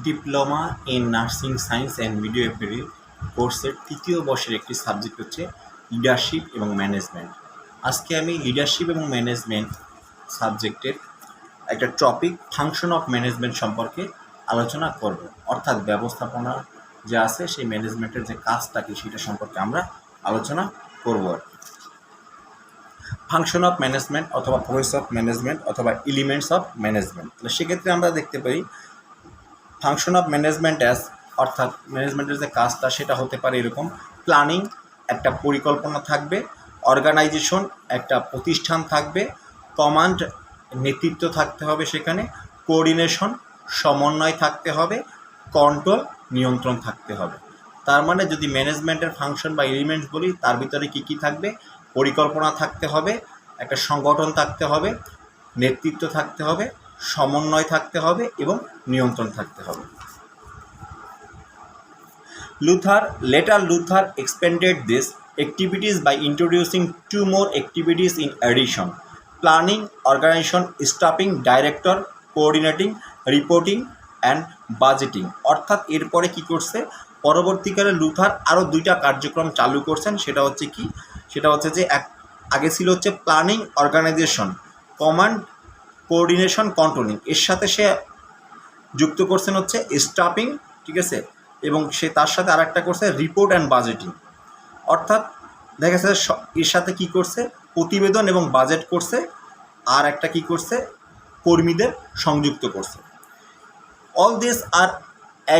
Diploma in nursing science and midwifery কোর্সের তৃতীয় বর্ষের একটি সাবজেক্ট হচ্ছে লিডারশিপ এবং ম্যানেজমেন্ট। আজকে আমি লিডারশিপ এবং ম্যানেজমেন্ট সাবজেক্টের একটা টপিক ফাংশন অফ ম্যানেজমেন্ট সম্পর্কে আলোচনা করব, অর্থাৎ ব্যবস্থাপনা যে আছে সেই ম্যানেজমেন্টের যে কাজটা কি সেটা সম্পর্কে আমরা আলোচনা করব। ফাংশন অফ ম্যানেজমেন্ট অথবা প্রসেস অফ ম্যানেজমেন্ট অথবা এলিমেন্টস অফ ম্যানেজমেন্ট, তাহলে সেক্ষেত্রে আমরা দেখতে পারি ফাংশন অফ ম্যানেজমেন্ট অ্যাজ, অর্থাৎ ম্যানেজমেন্টের যে কাজটা সেটা হতে পারে এরকম: প্ল্যানিং, একটা পরিকল্পনা থাকবে; অর্গানাইজেশন, একটা প্রতিষ্ঠান থাকবে; কমান্ড, নেতৃত্ব থাকতে হবে সেখানে; কোঅর্ডিনেশন, সমন্বয় থাকতে হবে; কন্ট্রোল, নিয়ন্ত্রণ থাকতে হবে। তার মানে যদি ম্যানেজমেন্টের ফাংশন বা এলিমেন্টস বলি, তার ভিতরে কী কী থাকবে? পরিকল্পনা থাকতে হবে, একটা সংগঠন থাকতে হবে, নেতৃত্ব থাকতে হবে, সমন্বয় থাকতে হবে এবং নিয়ন্ত্রণ থাকতে হবে। Later Luther expanded these activities by introducing two more activities in addition: planning, organization, staffing, director, coordinating, reporting and budgeting। অর্থাৎ এরপরে কি করছে, পরবর্তীকালে লুথার আরও দুইটা কার্যক্রম চালু করছেন। সেটা হচ্ছে কি, সেটা হচ্ছে যে আগে ছিল হচ্ছে planning, organisation, command, coordination, controlling. এর সাথে সে যুক্ত করছেন হচ্ছে স্টাফিং, ঠিক আছে, এবং সে তার সাথে আর একটা করছে রিপোর্ট অ্যান্ড বাজেটিং। অর্থাৎ দেখা যাচ্ছে এর সাথে কী করছে, প্রতিবেদন এবং বাজেট করছে, আর একটা কী করছে, কর্মীদের সংযুক্ত করছে। All this are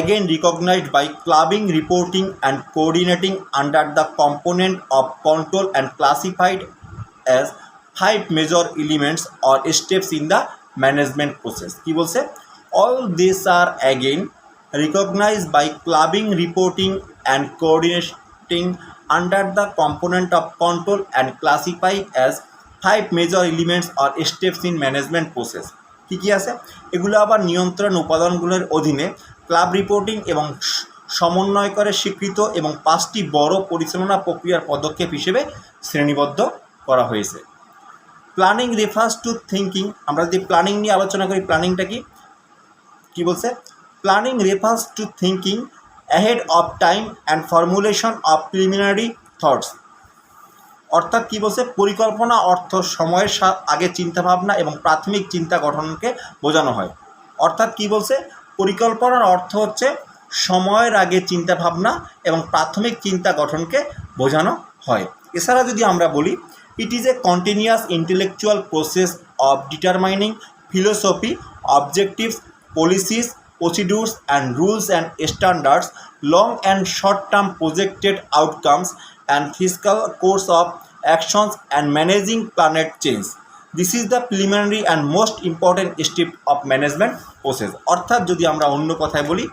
again recognized by clubbing, reporting and coordinating under the component of control and classified as 5 major elements or steps in the management process। কি বলছে? All these are again recognized by clubbing, reporting and coordinating under the component of control and classified as 5 major elements or steps in management process। কী কী আছে এগুলো? আবার নিয়ন্ত্রণ উপাদানগুলোর অধীনে club, reporting এবং সমন্বয় করে স্বীকৃত এবং 5টি বড় পরিচালনা প্রক্রিয়ার পদক্ষেপ হিসেবে শ্রেণীবদ্ধ করা হয়েছে। Planning refers to thinking. আমরা যদি প্ল্যানিং নিয়ে আলোচনা করি, প্ল্যানিংটা কি কী বলছে? Planning refers to thinking ahead of time and formulation of preliminary thoughts. অর্থাৎ কী বলছে? পরিকল্পনা অর্থ সময়ের আগে চিন্তাভাবনা এবং প্রাথমিক চিন্তা গঠনকে বোঝানো হয়। অর্থাৎ কী বলছে? পরিকল্পনার অর্থ হচ্ছে সময়ের আগে চিন্তাভাবনা এবং প্রাথমিক চিন্তা গঠনকে বোঝানো হয়। এছাড়া যদি আমরা বলি, it is a continuous intellectual process of determining philosophy, objectives, policies, procedures and rules and standards, long and short-term projected outcomes and fiscal course of actions and managing planet change. This is the preliminary and most important step of management process। অর্থাৎ যদি আমরা অন্য কথায় বলি,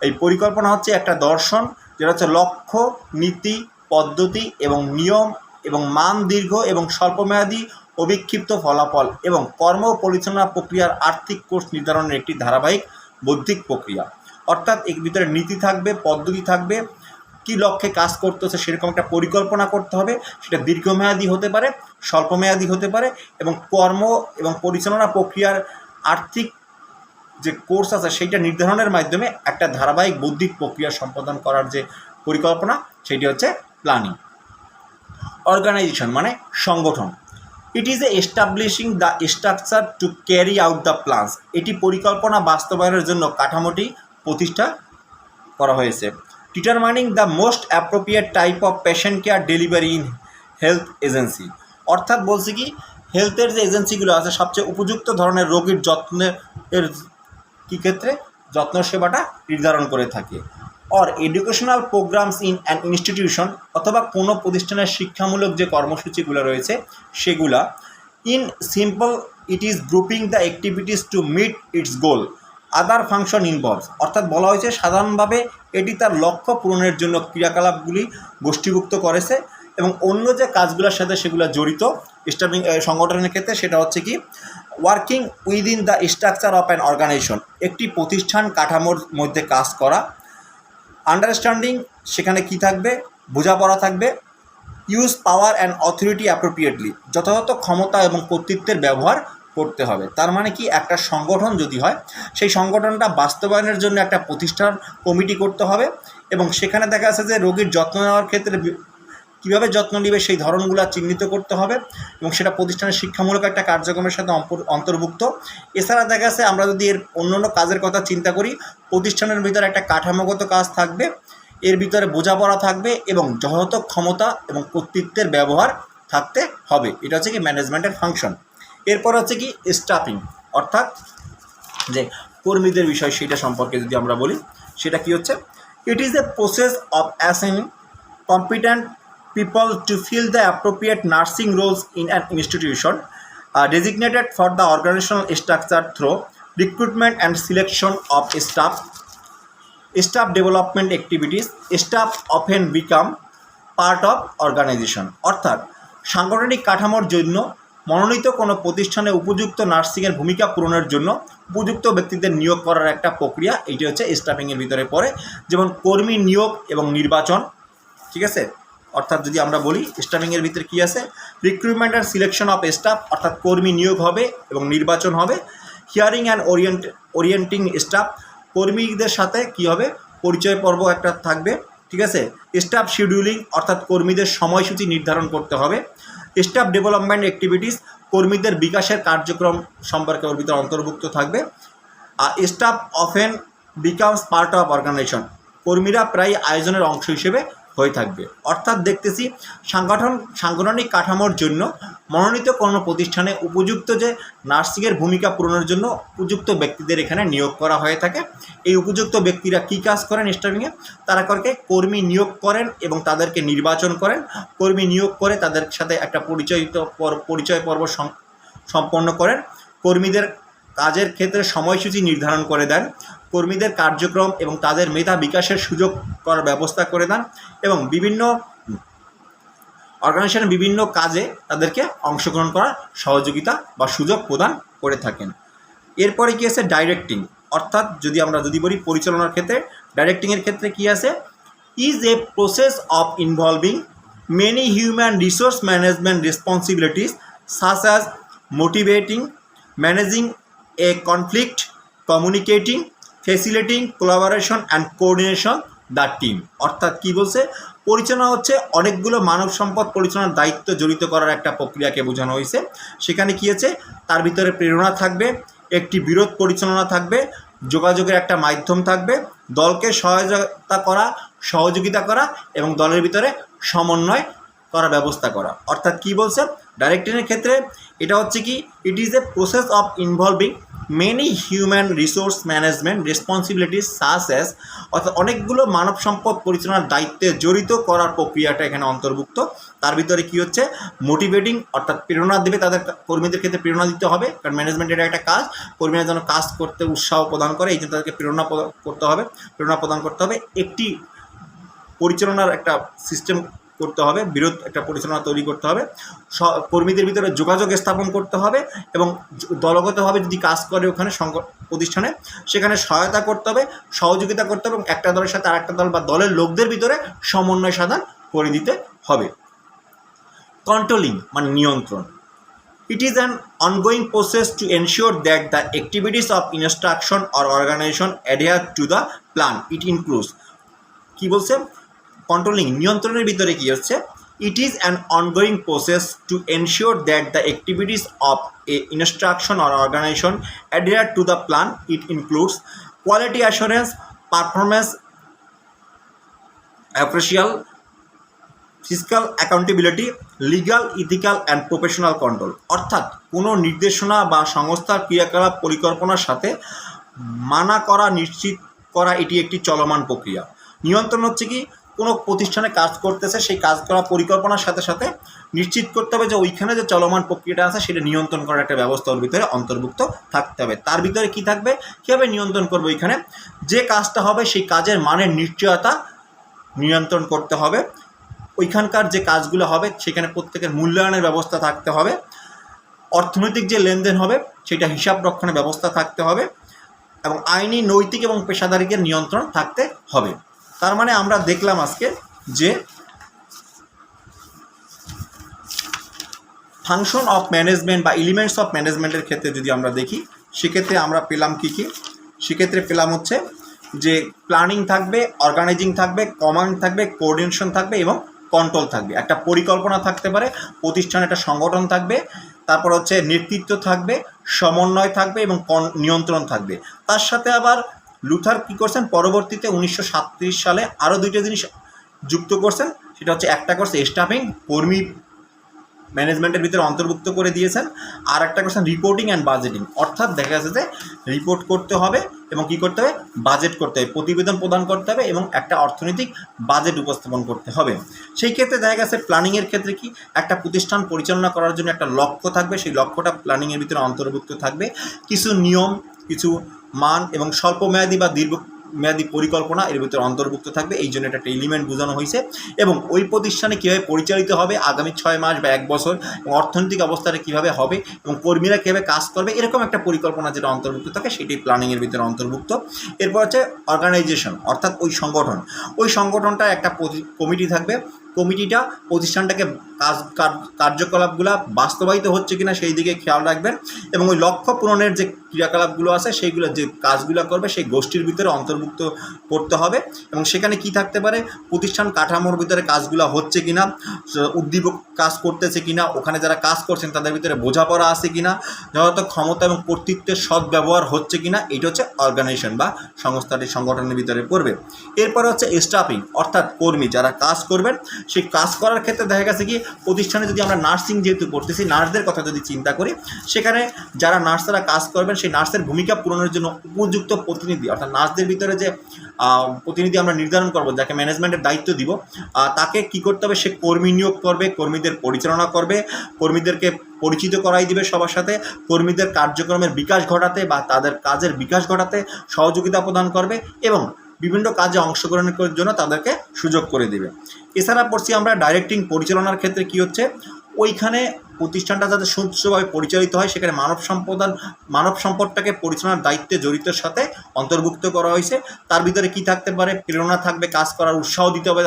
এই পরিকল্পনা হচ্ছে একটা দর্শন, যেটা হচ্ছে লক্ষ্য, নীতি, পদ্ধতি এবং নিয়ম এবং মান, দীর্ঘ এবং স্বল্পমেয়াদী অবিক্ষিপ্ত ফলাফল এবং কর্ম পরিচালনা প্রক্রিয়ার আর্থিক কোর্স নির্ধারণের একটি ধারাবাহিক বৌদ্ধিক প্রক্রিয়া। অর্থাৎ এর ভিতরে নীতি থাকবে, পদ্ধতি থাকবে, কী লক্ষ্যে কাজ করতেছে সেরকম একটা পরিকল্পনা করতে হবে। সেটা দীর্ঘমেয়াদী হতে পারে, স্বল্পমেয়াদী হতে পারে, এবং কর্ম এবং পরিচালনা প্রক্রিয়ার আর্থিক যে কোর্স আছে সেইটা নির্ধারণের মাধ্যমে একটা ধারাবাহিক বৌদ্ধিক প্রক্রিয়া সম্পাদন করার যে পরিকল্পনা, সেটি হচ্ছে প্ল্যানিং। অর্গানাইজেশন মানে সংগঠন। It is establishing the structure to carry out the plans. এটি পরিকল্পনা বাস্তবায়নের জন্য কাঠামোটি প্রতিষ্ঠা করা হয়েছে। Determining the most appropriate type of patient care delivery in health agency. অর্থাৎ বলছে কি, হেলথের যে এজেন্সিগুলো আছে সবচেয়ে উপযুক্ত ধরনের রোগীর যত্নের কী ক্ষেত্রে যত্ন সেবাটা নির্ধারণ করে থাকে। Or educational programmes in an institution, অথবা কোনো প্রতিষ্ঠানের শিক্ষামূলক যে কর্মসূচিগুলো রয়েছে সেগুলা। In simple, it is grouping the activities to meet its goal, other function involves. অর্থাৎ বলা হয়েছে সাধারণভাবে এটি তার লক্ষ্য পূরণের জন্য ক্রিয়াকলাপগুলি গোষ্ঠীভুক্ত করেছে এবং অন্য যে কাজগুলোর সাথে সেগুলো জড়িত স্টাফিং সংগঠনের ক্ষেত্রে সেটা হচ্ছে কি, working within the structure of an organization, একটি প্রতিষ্ঠান কাঠামোর মধ্যে কাজ করা। আন্ডারস্ট্যান্ডিং, সেখানে কি থাকবে? বোঝাপড়া থাকবে। Use power and authority appropriately, যথাযথ ক্ষমতা এবং কর্তৃত্বের ব্যবহার করতে হবে। তার মানে কি, একটা সংগঠন যদি হয় সেই সংগঠনটা বাস্তবায়নের জন্য একটা প্রতিষ্ঠান কমিটি করতে হবে এবং সেখানে দেখা যাচ্ছে যে রোগীর যত্ন নেওয়ার ক্ষেত্রে কীভাবে যত্ন নেবে সেই ধরনগুলো চিহ্নিত করতে হবে এবং সেটা প্রতিষ্ঠানের শিক্ষামূলক একটা কার্যক্রমের সাথে অন্তর্ভুক্ত। এছাড়া দেখা যাচ্ছে আমরা যদি এর অন্যান্য কাজের কথা চিন্তা করি, প্রতিষ্ঠানের ভিতরে একটা কাঠামোগত কাজ থাকবে, এর ভিতরে বোঝাপড়া থাকবে এবং যথাযথ ক্ষমতা এবং কর্তৃত্বের ব্যবহার থাকতে হবে। এটা হচ্ছে কি ম্যানেজমেন্টের ফাংশন। এরপর হচ্ছে কি স্টাফিং, অর্থাৎ যে কর্মীদের বিষয় সেটা সম্পর্কে যদি আমরা বলি, সেটা কি হচ্ছে, it is a process of assigning competent people to fill the appropriate nursing roles in an institution designated for the organizational structure through recruitment and selection of staff development activities. Staff often become part of organization, অর্থাৎ সাংগঠনিক কাঠামোর জন্য মনোনীত কোনো প্রতিষ্ঠানে উপযুক্ত নার্সিংয়ের ভূমিকা পূরণের জন্য উপযুক্ত ব্যক্তিদের নিয়োগ করার একটা প্রক্রিয়া, এটি হচ্ছে স্টাফিংয়ের ভিতরে পড়ে। যেমন কর্মী নিয়োগ এবং নির্বাচন, ঠিক আছে। অর্থাৎ যদি আমরা বলি স্টাফিংয়ের ভিতরে কী আছে, recruitment and selection of staff, অর্থাৎ কর্মী নিয়োগ হবে এবং নির্বাচন হবে। হিয়ারিং অ্যান্ড ওরিয়েন্টিং স্টাফ, কর্মীদের সাথে কী হবে, পরিচয় পর্ব একটা থাকবে, ঠিক আছে। স্টাফ শিডিউলিং, অর্থাৎ কর্মীদের সময়সূচি নির্ধারণ করতে হবে। স্টাফ ডেভেলপমেন্ট অ্যাক্টিভিটিস, কর্মীদের বিকাশের কার্যক্রম সম্পর্কে ওর ভিতরে অন্তর্ভুক্ত থাকবে। আর staff often becomes part of organization, কর্মীরা প্রায় আয়োজনের অংশ হিসেবে হয়ে থাকবে। অর্থাৎ দেখতেছি সাংগঠনিক কাঠামোর জন্য মনোনীত কোনো প্রতিষ্ঠানে উপযুক্ত যে নার্সিংয়ের ভূমিকা পূরণের জন্য উপযুক্ত ব্যক্তিদের এখানে নিয়োগ করা হয়ে থাকে। এই উপযুক্ত ব্যক্তিরা কী কাজ করেন স্টাফিংয়ে, তারা করে কর্মী নিয়োগ করেন এবং তাদেরকে নির্বাচন করেন। কর্মী নিয়োগ করে তাদের সাথে একটা পরিচয় পর্ব সম্পন্ন করেন। কর্মীদের কাজের ক্ষেত্রে সময়সূচি নির্ধারণ করে দেন। কর্মীদের কার্যক্রম এবং তাদের মেধা বিকাশের সুযোগ করার ব্যবস্থা করে দেন এবং বিভিন্ন অর্গানাইজেশনের বিভিন্ন কাজে তাদেরকে অংশগ্রহণ করার সহযোগিতা বা সুযোগ প্রদান করে থাকেন। এরপরে কী আছে, ডাইরেক্টিং, অর্থাৎ আমরা যদি বলি পরিচালনার ক্ষেত্রে, ডাইরেক্টিংয়ের ক্ষেত্রে কী আছে, is a process of involving many human resource management responsibilities such as motivating, managing a conflict, communicating, facilitating collaboration and coordination the team. অর্থাৎ কী বলছে, পরিচালনা হচ্ছে অনেকগুলো মানব সম্পদ পরিচালনার দায়িত্ব জড়িত করার একটা প্রক্রিয়াকে বোঝানো হয়েছে। সেখানে কী আছে, তার ভিতরে প্রেরণা থাকবে, একটি বিরোধ পরিচালনা থাকবে, যোগাযোগের একটা মাধ্যম থাকবে, দলকে সহযোগিতা করা এবং দলের ভিতরে সমন্বয় করার ব্যবস্থা করা। অর্থাৎ কী বলছে, ডাইরেক্টিংয়ের ক্ষেত্রে এটা হচ্ছে কি, it is a process of involving many human resource management responsibilities such as, অর্থাৎ অনেকগুলো মানব সম্পদ পরিচালনার দায়িত্বে জড়িত করার প্রক্রিয়াটা এখানে অন্তর্ভুক্ত। তার ভিতরে কি হচ্ছে, মোটিভেটিং, অর্থাৎ প্রেরণা দেবে, তাদের কর্মীদের ক্ষেত্রে প্রেরণা দিতে হবে, কারণ ম্যানেজমেন্টের একটা কাজ কর্মীরা যেন কাজ করতে উৎসাহ প্রদান করে, এই জন্য তাদেরকে প্রেরণা প্রদান করতে হবে। একটি পরিচালনার একটা সিস্টেম করতে হবে, বিরোধ একটা পরিচালনা তৈরি করতে হবে, কর্মীদের ভিতরে যোগাযোগ স্থাপন করতে হবে এবং দলগতভাবে যদি কাজ করে ওখানে প্রতিষ্ঠানে সেখানে সহায়তা করতে হবে, সহযোগিতা করতে হবে এবং একটা দলের সাথে আরেকটা দল বা দলের লোকদের ভিতরে সমন্বয় সাধন করে দিতে হবে। কন্ট্রোলিং মানে নিয়ন্ত্রণ, it is an ongoing process to ensure that the activities of instruction or organization adhere to the plan. It includes, কী বলছে, কন্ট্রোলিং নিয়ন্ত্রণের ভিতরে কী হচ্ছে, it is an ongoing process to ensure that the activities of a instruction or organization adhere to the plan. It includes quality assurance, performance appraisal, physical accountability, legal, ethical and professional control. অর্থাৎ কোনো নির্দেশনা বা সংস্থার ক্রিয়াকলাপ পরিকল্পনার সাথে মানা করা, নিশ্চিত করা, এটি একটি চলমান প্রক্রিয়া। নিয়ন্ত্রণ হচ্ছে কি, কোনো প্রতিষ্ঠানে কাজ করতেছে সেই কাজ করা পরিকল্পনার সাথে সাথে নিশ্চিত করতে হবে যে ওইখানে যে চলমান প্রক্রিয়াটা আছে সেটা নিয়ন্ত্রণ করার একটা ব্যবস্থা ওর ভিতরে অন্তর্ভুক্ত থাকতে হবে। তার ভিতরে কি থাকবে, কীভাবে নিয়ন্ত্রণ করবো, ওইখানে যে কাজটা হবে সেই কাজের মানের নিশ্চয়তা নিয়ন্ত্রণ করতে হবে, ওইখানকার যে কাজগুলো হবে সেখানে প্রত্যেকের মূল্যায়নের ব্যবস্থা থাকতে হবে, অর্থনৈতিক যে লেনদেন হবে সেটা হিসাব রক্ষণের ব্যবস্থা থাকতে হবে এবং আইনি, নৈতিক এবং পেশাদারিকে নিয়ন্ত্রণ থাকতে হবে। তার মানে আমরা দেখলাম আজকে যে ফাংশন অফ ম্যানেজমেন্ট বা এলিমেন্টস অফ ম্যানেজমেন্টের ক্ষেত্রে যদি আমরা দেখি, সেক্ষেত্রে আমরা পেলাম কী কী? সেক্ষেত্রে পেলাম হচ্ছে যে প্ল্যানিং থাকবে, অর্গানাইজিং থাকবে, কমান্ড থাকবে, কোঅর্ডিনেশন থাকবে এবং কন্ট্রোল থাকবে। একটা পরিকল্পনা থাকতে পারে, প্রতিষ্ঠানে একটা সংগঠন থাকবে, তারপর হচ্ছে নেতৃত্ব থাকবে, সমন্বয় থাকবে এবং নিয়ন্ত্রণ থাকবে। তার সাথে আবার লুথার কী করছেন, পরবর্তীতে 1937 সালে আরও দুইটা জিনিস যুক্ত করছেন। সেটা হচ্ছে একটা করছে স্টাফিং, কর্মী ম্যানেজমেন্টের ভিতরে অন্তর্ভুক্ত করে দিয়েছেন, আর একটা করছেন রিপোর্টিং অ্যান্ড বাজেটিং। অর্থাৎ দেখা যাচ্ছে যে রিপোর্ট করতে হবে এবং কী করতে হবে, বাজেট করতে হবে, প্রতিবেদন প্রদান করতে হবে এবং একটা অর্থনৈতিক বাজেট উপস্থাপন করতে হবে। সেই ক্ষেত্রে দেখা গেছে প্ল্যানিংয়ের ক্ষেত্রে কি, একটা প্রতিষ্ঠান পরিচালনা করার জন্য একটা লক্ষ্য থাকবে, সেই লক্ষ্যটা প্ল্যানিংয়ের ভিতরে অন্তর্ভুক্ত থাকবে। কিছু নিয়ম, কিছু মান এবং স্বল্পমেয়াদী বা দীর্ঘমেয়াদী পরিকল্পনা এর ভিতরে অন্তর্ভুক্ত থাকবে। এই জন্য একটা এলিমেন্ট বোঝানো হয়েছে। এবং ওই প্রতিষ্ঠানে কীভাবে পরিচালিত হবে আগামী 6 মাস বা 1 বছর, এবং অর্থনৈতিক অবস্থাটা কীভাবে হবে এবং কর্মীরা কীভাবে কাজ করবে, এরকম একটা পরিকল্পনা যেটা অন্তর্ভুক্ত থাকে সেটাই প্ল্যানিংয়ের ভিতরে অন্তর্ভুক্ত। এরপর হচ্ছে অর্গানাইজেশন, অর্থাৎ ওই সংগঠনটা একটা কমিটি থাকবে। কমিটিটা প্রতিষ্ঠানটাকে কার্যকলাপগুলো বাস্তবায়িত হচ্ছে কিনা সেই দিকে খেয়াল রাখবেন এবং ওই লক্ষ্য পূরণের যে ক্রিয়াকলাপগুলো আছে সেইগুলো যে কাজগুলো করবে সেই গোষ্ঠীর ভিতরে অন্তর্ভুক্ত করতে হবে। এবং সেখানে কি থাকতে পারে, প্রতিষ্ঠান কাঠামোর ভিতরে কাজগুলো হচ্ছে কিনা, উদ্দীপক কাজ করতেছে কিনা, ওখানে যারা কাজ করছেন তাদের ভিতরে বোঝাপড়া আছে কিনা, যথাযথ ক্ষমতা এবং কর্তৃত্বের সদ্ব্যবহার হচ্ছে কিনা, এইটা হচ্ছে অর্গানাইজেশন বা সংগঠনের ভিতরে পড়বে। এরপরে হচ্ছে স্টাফিং, অর্থাৎ কর্মী যারা কাজ করবেন। সেই কাজ করার ক্ষেত্রে দেখা গেছে কি, প্রতিষ্ঠানে যদি আমরা নার্সিং যেহেতু করতেছি, নার্সদের কথা যদি চিন্তা করি, সেখানে যারা নার্সরা কাজ করবেন সেই নার্সের ভূমিকা পূরণের জন্য উপযুক্ত প্রতিনিধি, অর্থাৎ নার্সদের ভিতরে যে প্রতিনিধি আমরা নির্ধারণ করব, যাকে ম্যানেজমেন্টের দায়িত্ব দিব, তাকে কি করতে হবে, সে কর্মী নিয়োগ করবে, কর্মীদের পরিচালনা করবে, কর্মীদেরকে পরিচিত করাই দিবে সবার সাথে, কর্মীদের কার্যক্রমের বিকাশ ঘটাতে বা তাদের কাজের বিকাশ ঘটাতে সহযোগিতা প্রদান করবে এবং বিভিন্ন কাজে অংশগ্রহণের জন্য তাদেরকে সুযোগ করে দেবে। এছাড়া পড়ছি আমরা ডাইরেক্টিং, পরিচালনার ক্ষেত্রে কি হচ্ছে, ওইখানে প্রতিষ্ঠানটা যাতে সুষ্ঠুভাবে পরিচালিত হয় সেখানে মানব সম্পদটাকে পরিচালনার দায়িত্বে জড়িতের সাথে অন্তর্ভুক্ত করা হয়েছে। তার ভিতরে কি থাকতে পারে, প্রেরণা থাকবে, কাজ করার উৎসাহ দিতে হবে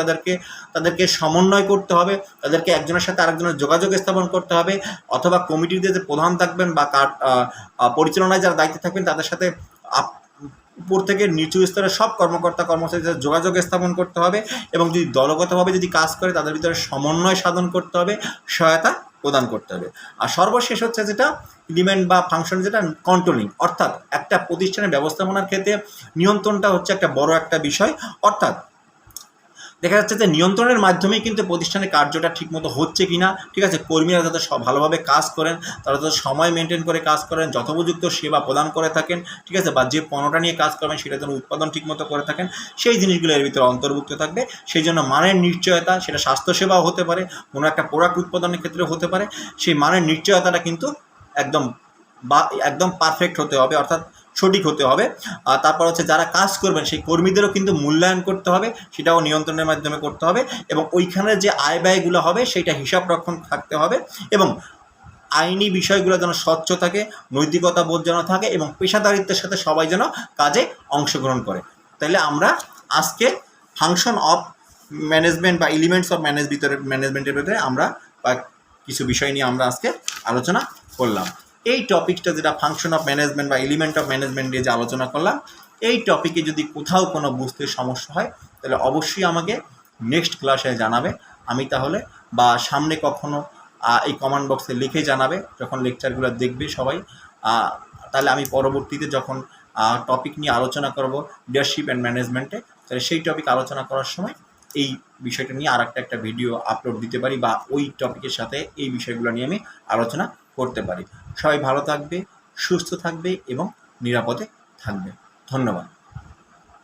তাদেরকে সমন্বয় করতে হবে, তাদেরকে একজনের সাথে আরেকজনের যোগাযোগ স্থাপন করতে হবে, অথবা কমিটিতে যে প্রধান থাকবেন বা পরিচালনায় যারা দায়িত্বে থাকবেন তাদের সাথে উপর থেকে নিচু স্তরের সব কর্মকর্তা কর্মচারীদের যোগাযোগ স্থাপন করতে হবে এবং যদি দলগতভাবে যদি কাজ করে তাদের ভিতরে সমন্বয় সাধন করতে হবে, সহায়তা প্রদান করতে হবে। আর সর্বশেষ হচ্ছে যেটা এলিমেন্ট বা ফাংশন, যেটা কন্ট্রোলিং, অর্থাৎ একটা প্রতিষ্ঠানের ব্যবস্থাপনার ক্ষেত্রে নিয়ন্ত্রণটা হচ্ছে একটা বড় একটা বিষয়। অর্থাৎ দেখা যাচ্ছে যে নিয়ন্ত্রণের মাধ্যমেই কিন্তু প্রতিষ্ঠানের কার্যটা ঠিকমতো হচ্ছে কি না, ঠিক আছে, কর্মীরা যাতে ভালোভাবে কাজ করেন, তারা যাতে সময় মেনটেন করে কাজ করেন, যথোপযুক্ত সেবা প্রদান করে থাকেন, ঠিক আছে, বা যে পণ্যটা নিয়ে কাজ করবেন সেটা যেন উৎপাদন ঠিকমতো করে থাকেন, সেই জিনিসগুলো এর ভিতরে অন্তর্ভুক্ত থাকবে। সেই জন্য মানের নিশ্চয়তা, সেটা স্বাস্থ্যসেবাও হতে পারে, কোনো একটা প্রোডাক্ট উৎপাদনের ক্ষেত্রে হতে পারে, সেই মানের নিশ্চয়তাটা কিন্তু একদম পারফেক্ট হতে হবে, অর্থাৎ সঠিক হতে হবে। তারপর হচ্ছে যারা কাজ করবেন সেই কর্মীদেরও কিন্তু মূল্যায়ন করতে হবে, সেটাও নিয়ন্ত্রণের মাধ্যমে করতে হবে এবং ওইখানে যে আয় ব্যয়গুলো হবে সেইটা হিসাব রক্ষণ থাকতে হবে এবং আইনি বিষয়গুলো যেন স্বচ্ছ থাকে, নৈতিকতা বোধ যেন থাকে এবং পেশাদারিত্বের সাথে সবাই যেন কাজে অংশগ্রহণ করে। তাইলে আমরা আজকে ফাংশন অফ ম্যানেজমেন্ট বা এলিমেন্টস অফ ম্যানেজমেন্টের ভিতরে আমরা কিছু বিষয় নিয়ে আমরা আজকে আলোচনা করলাম। এই টপিকটা যেটা ফাংশন অফ ম্যানেজমেন্ট বা এলিমেন্ট অফ ম্যানেজমেন্ট নিয়ে যে আলোচনা করলাম, এই টপিকে যদি কোথাও কোনো বুঝতে সমস্যা হয় তাহলে অবশ্যই আমাকে নেক্সট ক্লাসে জানাবে। আমি তাহলে বা সামনে কখনো এই কমেন্ট বক্সে লিখে জানাবে যখন লেকচারগুলো দেখবে সবাই, তাহলে আমি পরবর্তীতে যখন টপিক নিয়ে আলোচনা করব লিডারশিপ অ্যান্ড ম্যানেজমেন্টে, তাহলে সেই টপিক আলোচনা করার সময় এই বিষয়টা নিয়ে আর একটা ভিডিও আপলোড দিতে পারি বা ওই টপিকের সাথে এই বিষয়গুলো নিয়ে আমি আলোচনা করতে পারি। সবাই ভালো থাকবে, সুস্থ থাকবে এবং নিরাপদে থাকবে। ধন্যবাদ।